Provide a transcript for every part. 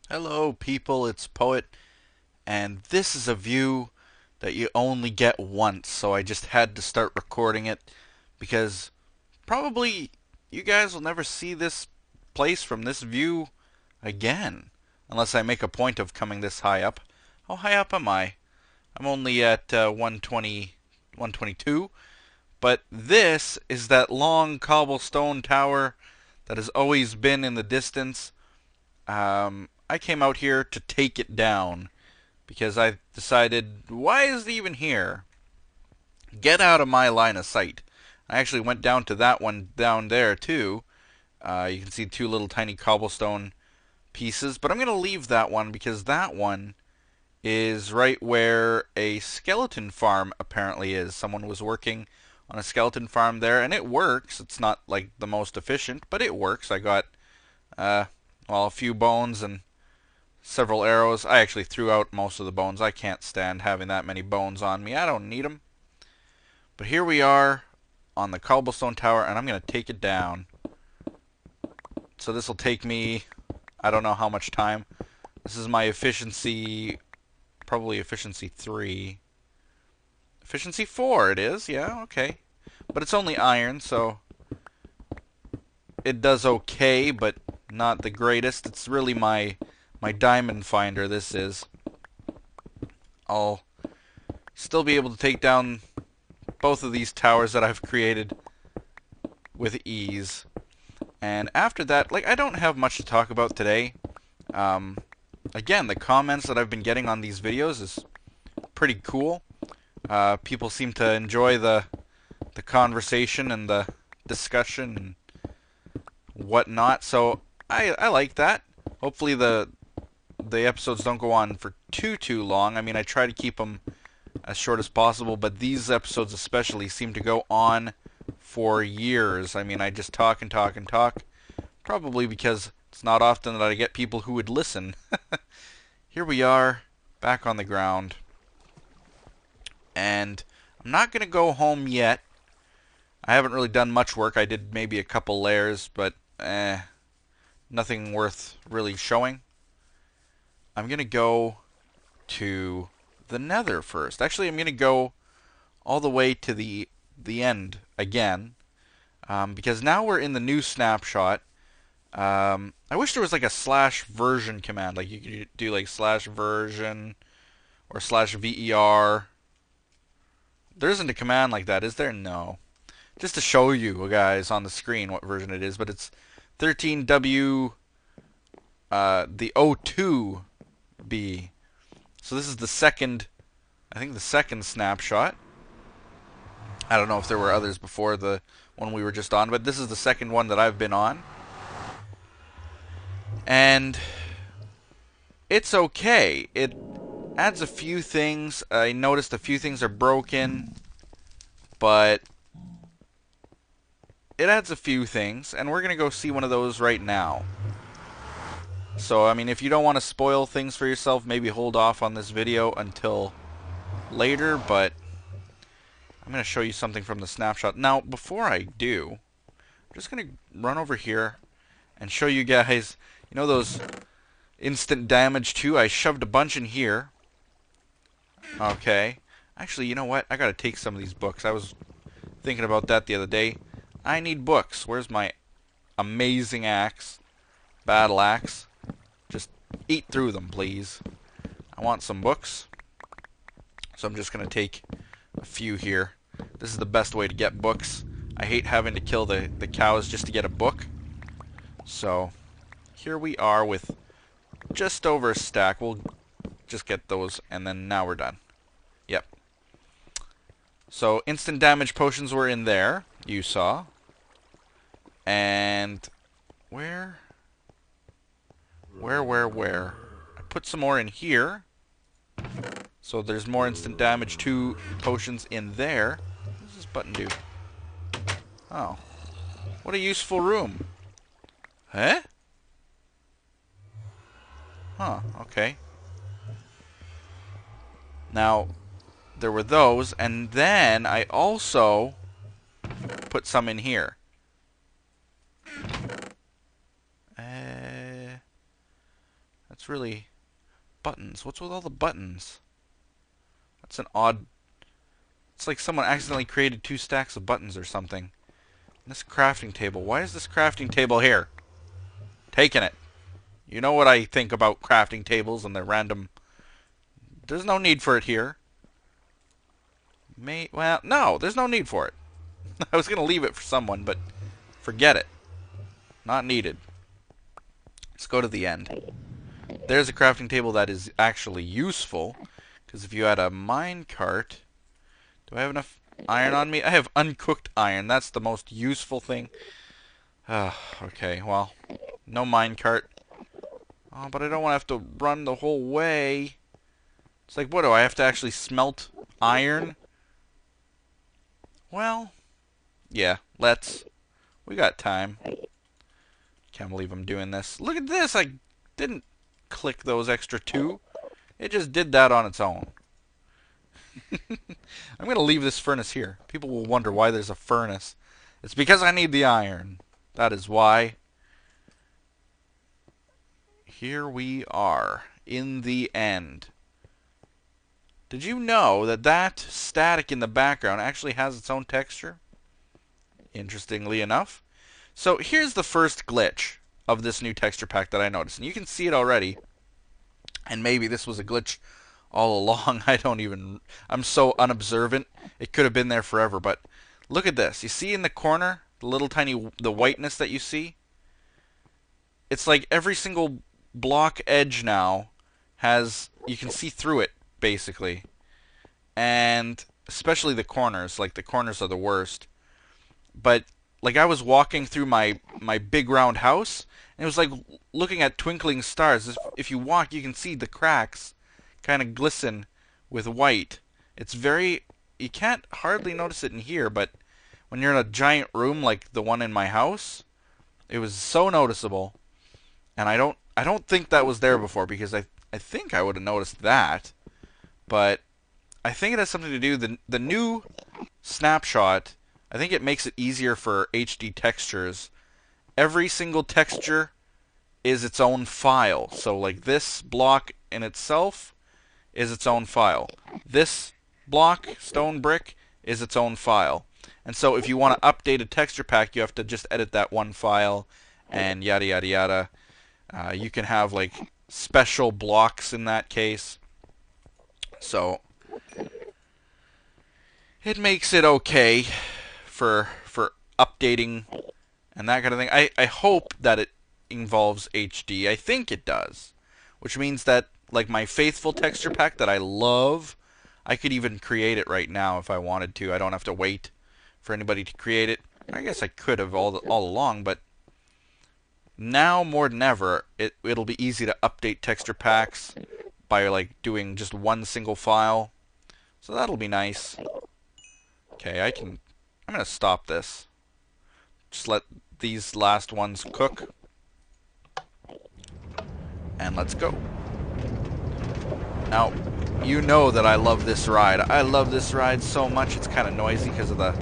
Hello people, it's Poet, and this is a view that you only get once, so I just had to start recording it because probably you guys will never see this place from this view again, unless I make a point of coming this high up. How high up am I? I'm only at 120, 122, but this is that long cobblestone tower that has always been in the distance. I came out here to take it down because I decided, why is it even here? Get out of my line of sight. I actually went down to that one down there too. You can see two little tiny cobblestone pieces, but I'm going to leave that one because that one is right where a skeleton farm apparently is. Someone was working on a skeleton farm there, and it works. It's not like the most efficient, but it works. I got, a few bones and several arrows. I actually threw out most of the bones. I can't stand having that many bones on me. I don't need them. But here we are on the Cobblestone Tower, and I'm going to take it down. So this will take me, I don't know how much time. This is my efficiency, probably efficiency 3. Efficiency 4 it is, yeah, okay. But it's only iron, so it does okay, but not the greatest. It's really my diamond finder, this is. I'll still be able to take down both of these towers that I've created with ease. And after that, I don't have much to talk about today. Again, the comments that I've been getting on these videos is pretty cool. People seem to enjoy the conversation and the discussion and whatnot, so I like that. Hopefully the episodes don't go on for too long. I mean, I try to keep them as short as possible, but these episodes especially seem to go on for years. I mean, I just talk and talk and talk, probably because it's not often that I get people who would listen. Here we are, back on the ground, and I'm not going to go home yet. I haven't really done much work. I did maybe a couple layers, but nothing worth really showing. I'm going to go to the Nether first. Actually, I'm going to go all the way to the end again, because now we're in the new Snapshot. I wish there was like a /version command, like you could do like /version or /ver. There isn't a command like that, is there? No. Just to show you guys on the screen what version it is, but it's 13W, the O2B. So this is the second, I think the second snapshot. I don't know if there were others before the one we were just on, but this is the second one that I've been on. And it's okay. It adds a few things. I noticed a few things are broken, but it adds a few things, and we're going to go see one of those right now. So, I mean, if you don't want to spoil things for yourself, maybe hold off on this video until later, but I'm going to show you something from the snapshot. Now, before I do, I'm just going to run over here and show you guys, you know those instant damage too? I shoved a bunch in here. Okay. Actually, you know what? I got to take some of these books. I was thinking about that the other day. I need books. Where's my amazing axe? Battle axe. Just eat through them, please. I want some books. So I'm just going to take a few here. This is the best way to get books. I hate having to kill the cows just to get a book. So here we are with just over a stack. We'll just get those, and then now we're done. Yep. So instant damage potions were in there, you saw. And where? I put some more in here. So there's more instant damage 2 potions in there. What does this button do? Oh. What a useful room. Huh? Huh, okay. Now, there were those, and then I also put some in here. That's really... buttons. What's with all the buttons? That's an odd... It's like someone accidentally created 2 stacks of buttons or something. And this crafting table. Why is this crafting table here? Taking it. You know what I think about crafting tables and their random... There's no need for it here. Well, no, there's no need for it. I was going to leave it for someone, but forget it. Not needed. Let's go to the end. There's a crafting table that is actually useful, because if you had a minecart... Do I have enough iron on me? I have uncooked iron. That's the most useful thing. Okay, well, no minecart. Oh, but I don't want to have to run the whole way. It's like, what, do I have to actually smelt iron? Well, yeah, let's. We got time. Can't believe I'm doing this. Look at this! I didn't click those extra 2. It just did that on its own. I'm going to leave this furnace here. People will wonder why there's a furnace. It's because I need the iron. That is why. Here we are, in the end. Did you know that that static in the background actually has its own texture? Interestingly enough. So here's the first glitch of this new texture pack that I noticed. And you can see it already. And maybe this was a glitch all along. I'm so unobservant. It could have been there forever. But look at this. You see in the corner, the little tiny, the whiteness that you see? It's like every single block edge now has, you can see through it, basically. And especially the corners. Like, the corners are the worst. But, like, I was walking through my big round house, and it was like looking at twinkling stars. If you walk, you can see the cracks kind of glisten with white. It's very... You can't hardly notice it in here, but when you're in a giant room like the one in my house, it was so noticeable. And I don't think that was there before, because I think I would have noticed that. But I think it has something to do... The new Snapshot, I think it makes it easier for HD textures. Every single texture is its own file. So like this block in itself is its own file. This block, stone brick, is its own file. And so if you want to update a texture pack, you have to just edit that one file and yada yada yada. You can have like special blocks in that case. So it makes it okay for updating and that kind of thing. I hope that it involves HD. I think it does. Which means that, like, my faithful texture pack that I love, I could even create it right now if I wanted to. I don't have to wait for anybody to create it. I guess I could have all along, but now more than ever, it'll be easy to update texture packs by, like, doing just one single file. So that'll be nice. Okay, I'm going to stop this. Just let these last ones cook. And let's go. Now, you know that I love this ride. I love this ride so much. It's kind of noisy because of the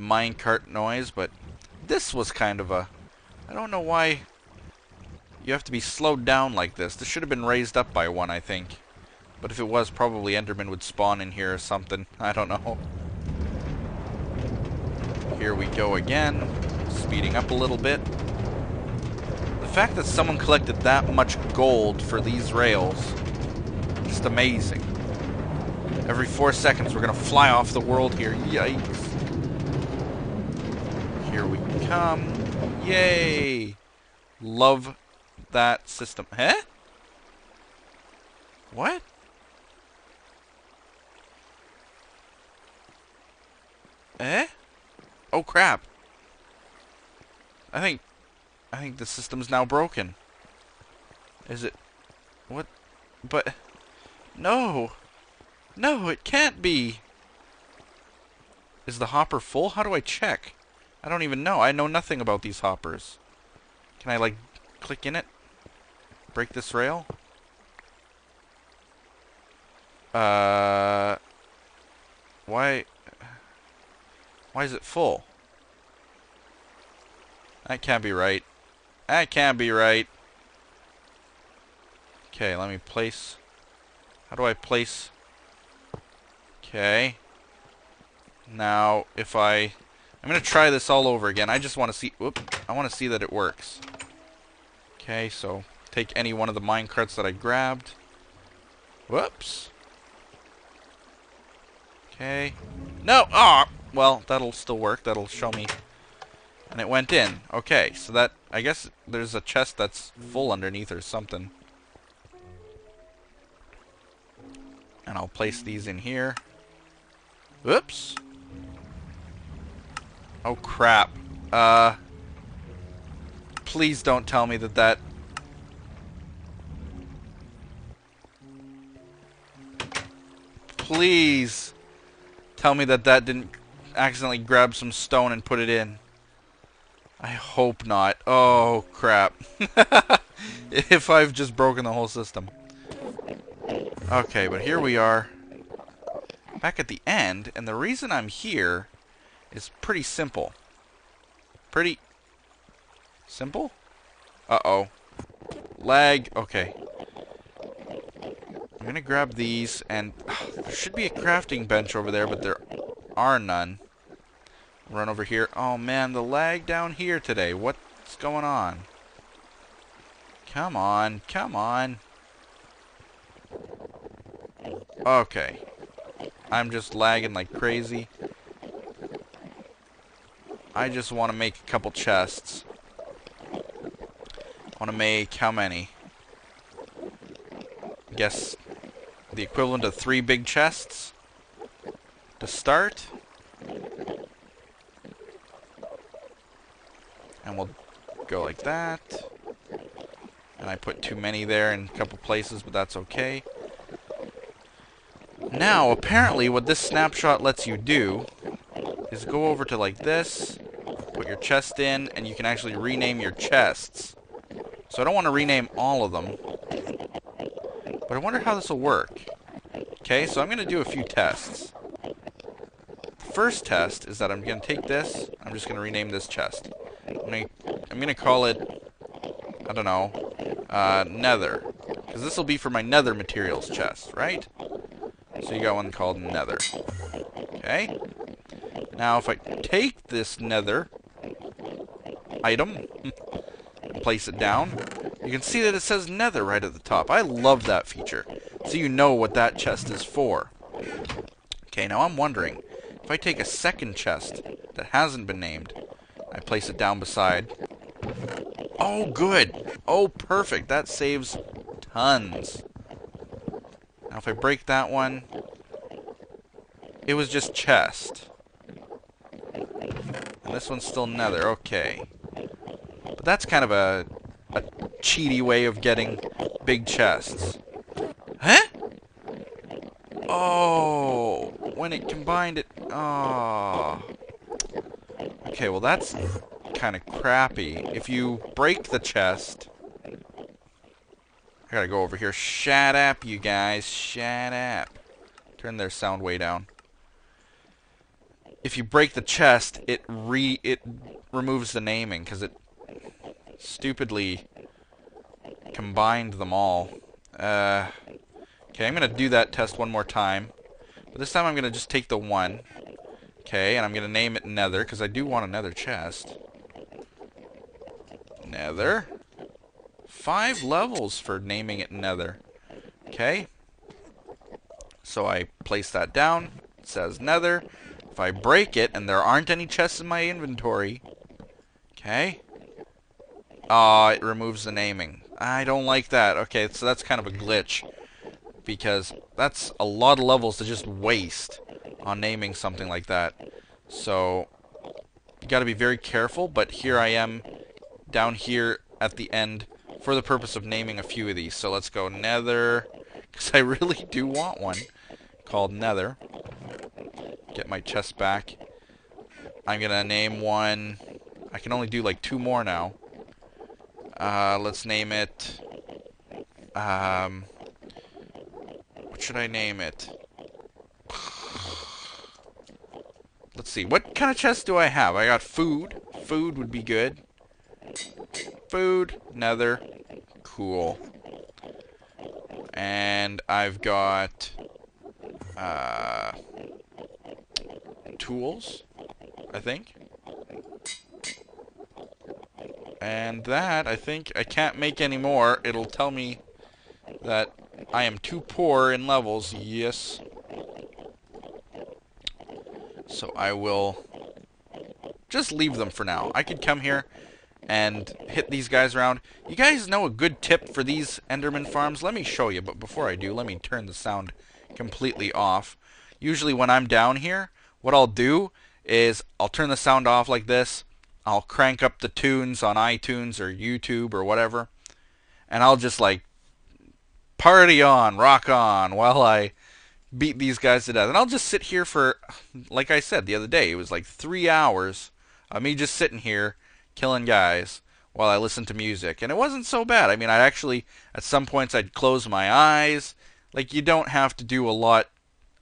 minecart noise, but this was kind of a... I don't know why you have to be slowed down like this. This should have been raised up by one, I think. But if it was, probably Enderman would spawn in here or something. I don't know. Here we go again. Speeding up a little bit. The fact that someone collected that much gold for these rails, just amazing. Every 4 seconds we're gonna fly off the world here. Yikes. Here we come. Yay! Love that system. Huh? What? Eh? Oh crap. I think the system's now broken. Is it? What? But... No! No, it can't be! Is the hopper full? How do I check? I don't even know. I know nothing about these hoppers. Can I, like, click in it? Break this rail? Why is it full? That can't be right. That can't be right. Okay, let me place... How do I place... Okay. Now, if I'm going to try this all over again. I just want to see... Whoop. I want to see that it works. Okay, so take any one of the minecarts that I grabbed. Whoops. Okay. No! Ah! Well, that'll still work. That'll show me. And it went in. Okay, so that... I guess there's a chest that's full underneath or something. And I'll place these in here. Whoops. Oh, crap. Please don't tell me that... Please tell me that didn't accidentally grab some stone and put it in. I hope not. Oh, crap. If I've just broken the whole system. Okay, but here we are. Back at the end, and the reason I'm here is pretty simple. Pretty simple? Uh-oh. Lag. Okay. I'm gonna grab these, and there should be a crafting bench over there, but there are none. Run over here. Oh man, the lag down here today. What's going on? Come on, come on. Okay. I'm just lagging like crazy. I just want to make a couple chests. Want to make how many? Guess the equivalent of 3 big chests to start. And we'll go like that. And I put too many there in a couple places, but that's okay. Now, apparently what this snapshot lets you do is go over to like this, put your chest in, and you can actually rename your chests. So I don't want to rename all of them, but I wonder how this will work. Okay, so I'm going to do a few tests. The first test is that I'm going to take this, I'm just going to rename this chest. I'm going to call it, I don't know, Nether. Because this will be for my Nether materials chest, right? So you got one called Nether. Okay. Now if I take this Nether item and place it down, you can see that it says Nether right at the top. I love that feature. So you know what that chest is for. Okay, now I'm wondering, if I take a second chest that hasn't been named, I place it down beside. Oh, good. Oh, perfect. That saves tons. Now if I break that one, it was just chest. And this one's still Nether. Okay. But that's kind of a cheaty way of getting big chests. Huh? Oh, when it combined it... Oh. Okay, well that's kind of crappy. If you break the chest... I gotta go over here. Shut up, you guys. Shut up. Turn their sound way down. If you break the chest, it removes the naming, because it stupidly combined them all. Okay, I'm gonna do that test one more time. But this time I'm gonna just take the one. Okay, and I'm gonna name it Nether, because I do want a Nether chest. Nether. 5 levels for naming it Nether. Okay. So I place that down. It says Nether. If I break it, and there aren't any chests in my inventory. Okay. It removes the naming. I don't like that. Okay, so that's kind of a glitch. Because that's a lot of levels to just waste on naming something like that. So, you gotta be very careful, but here I am down here at the end for the purpose of naming a few of these. So let's go Nether, because I really do want one called Nether. Get my chest back. I'm gonna name one. I can only do like 2 more now. Let's name it. What should I name it? let's see. What kind of chest do I have? I got food. Food would be good. Food, nether. Cool. And I've got tools, I think. And that, I think, I can't make any more. It'll tell me that I am too poor in levels. Yes. So I will just leave them for now. I could come here and hit these guys around. You guys know a good tip for these Enderman farms? Let me show you, but before I do, let me turn the sound completely off. Usually when I'm down here, what I'll do is I'll turn the sound off like this. I'll crank up the tunes on iTunes or YouTube or whatever, and I'll just like party on, rock on while I beat these guys to death. And I'll just sit here for, like I said the other day, it was like 3 hours of me just sitting here killing guys while I listened to music. And it wasn't so bad. I mean, I'd actually, at some points, I'd close my eyes. Like, you don't have to do a lot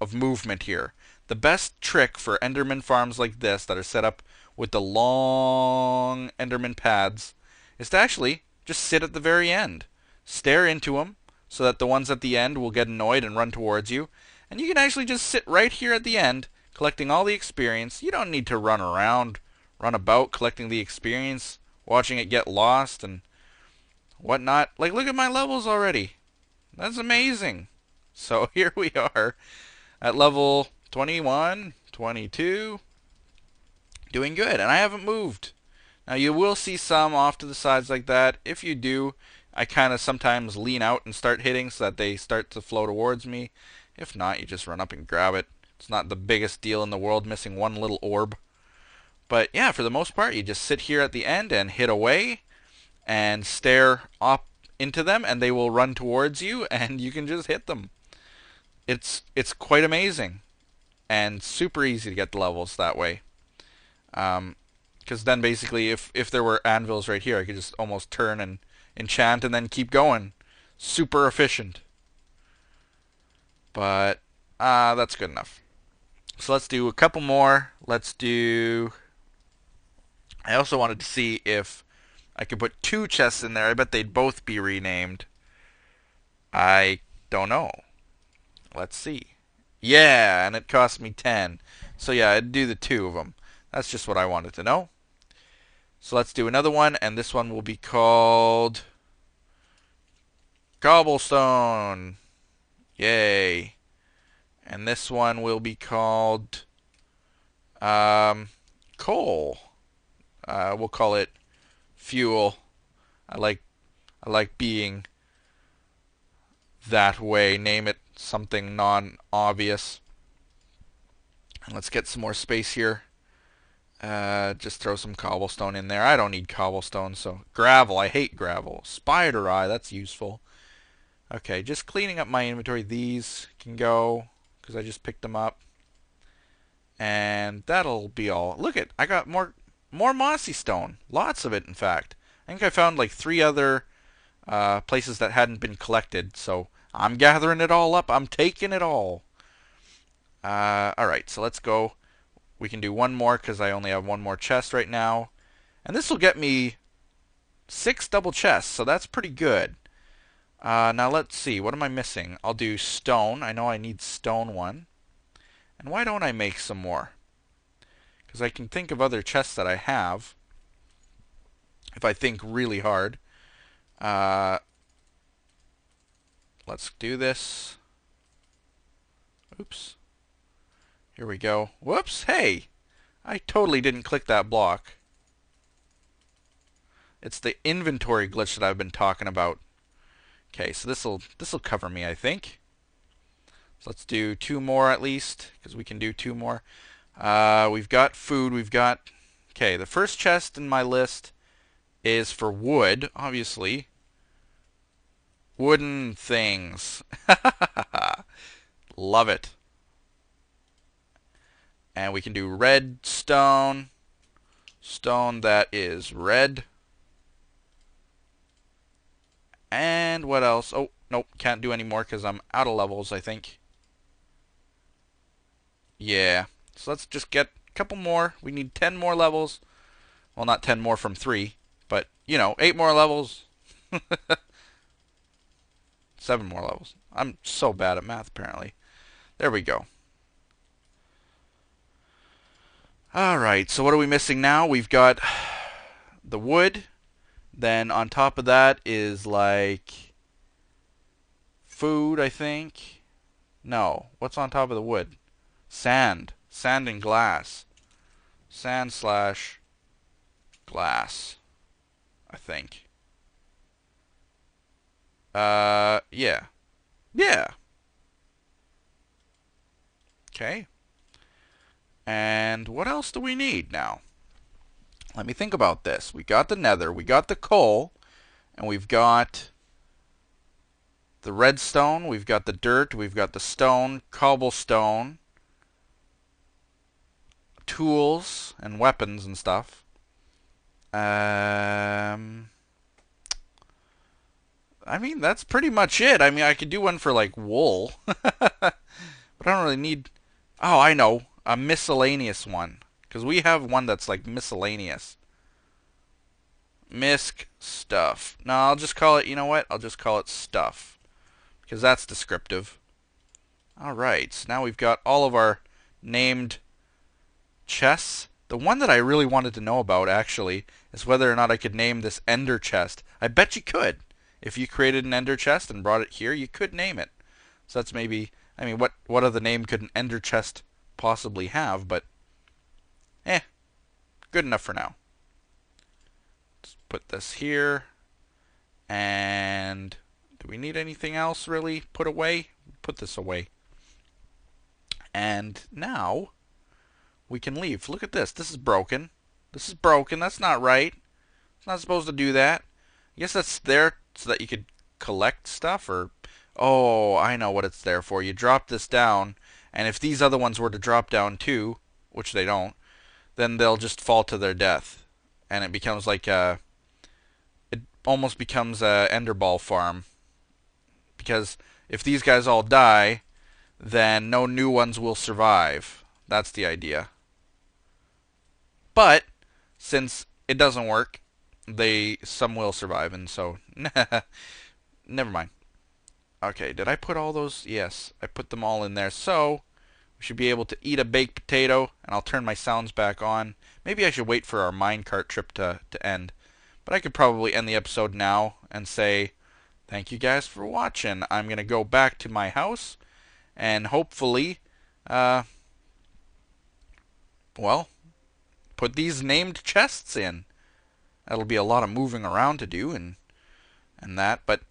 of movement here. The best trick for Enderman farms like this that are set up with the long Enderman pads is to actually just sit at the very end. Stare into them so that the ones at the end will get annoyed and run towards you. And you can actually just sit right here at the end, collecting all the experience. You don't need to run around, run about collecting the experience, watching it get lost and whatnot. Like, look at my levels already. That's amazing. So here we are at level 21, 22, doing good. And I haven't moved. Now, you will see some off to the sides like that. If you do, I kind of sometimes lean out and start hitting so that they start to flow towards me. If not, you just run up and grab it. It's not the biggest deal in the world, missing one little orb. But yeah, for the most part, you just sit here at the end and hit away and stare up into them, and they will run towards you, and you can just hit them. It's quite amazing and super easy to get the levels that way. Because then basically, if there were anvils right here, I could just almost turn and enchant and then keep going. Super efficient. But that's good enough. So let's do a couple more. Let's do... I also wanted to see if I could put 2 chests in there. I bet they'd both be renamed. I don't know. Let's see. Yeah, and it cost me 10. So yeah, I'd do the 2 of them. That's just what I wanted to know. So let's do another one, and this one will be called Cobblestone. Yay. And this one will be called Coal. We'll call it Fuel. I like being that way. Name it something non-obvious. And let's get some more space here. Just throw some cobblestone in there. I don't need cobblestone, so gravel. I hate gravel. Spider eye, that's useful. Okay, just cleaning up my inventory. These can go because I just picked them up. And that'll be all. Look it, I got more mossy stone. Lots of it, in fact. I think I found like 3 other places that hadn't been collected. So I'm gathering it all up. I'm taking it all. Alright, so let's go. We can do one more because I only have one more chest right now. And this will get me 6 double chests, so that's pretty good. Now let's see, what am I missing? I'll do stone. I know I need stone 1. And why don't I make some more? Because I can think of other chests that I have if I think really hard. Let's do this. Oops. Here we go. Whoops, hey! I totally didn't click that block. It's the inventory glitch that I've been talking about. Okay, so this'll cover me, I think. So let's do 2 more at least, because we can do 2 more. We've got food, we've got... Okay, the first chest in my list is for wood, obviously. Wooden things. Love it. And we can do red stone. Stone that is red. And what else? Oh, nope, can't do any more because I'm out of levels, I think. Yeah, so let's just get couple more. We need 10 more levels. Well, not 10 more from 3, but, 8 more levels. 7 more levels. I'm so bad at math, apparently. There we go. Alright, so what are we missing now? We've got the wood. Then on top of that is like food, I think. No, what's on top of the wood? Sand. Sand and glass. Sand slash glass, I think. Yeah. Yeah. Okay. And what else do we need now? Let me think about this. We got the nether, we got the coal, and we've got the redstone, we've got the dirt, we've got the stone, cobblestone, tools, and weapons and stuff. I mean, that's pretty much it. I mean, I could do one for, like, wool. But I don't really need... Oh, I know. A miscellaneous one. Because we have one that's, like, miscellaneous. Misc stuff. No, I'll just call it... You know what? I'll just call it stuff. Because that's descriptive. Alright, so now we've got all of our named chests. The one that I really wanted to know about, actually, is whether or not I could name this ender chest. I bet you could. If you created an ender chest and brought it here, you could name it. So that's maybe... I mean, what other name could an ender chest possibly have? But, good enough for now. Let's put this here. And do we need anything else, really, put away? Put this away. And now we can leave. Look at this. This is broken. This is broken. That's not right. It's not supposed to do that. I guess that's there so that you could collect stuff, or... Oh, I know what it's there for. You drop this down, and if these other ones were to drop down too, which they don't, then they'll just fall to their death. And it becomes like a... It almost becomes a Enderball farm. Because if these guys all die, then no new ones will survive. That's the idea. But, since it doesn't work, some will survive, and so... Never mind. Okay, did I put all those? Yes, I put them all in there. So, we should be able to eat a baked potato, and I'll turn my sounds back on. Maybe I should wait for our minecart trip to end. But I could probably end the episode now and say, thank you guys for watching. I'm going to go back to my house, and hopefully, well, put these named chests in. That'll be a lot of moving around to do and that, but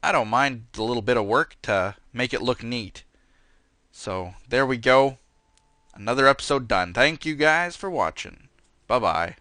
I don't mind a little bit of work to make it look neat. So, there we go. Another episode done. Thank you guys for watching. Bye-bye.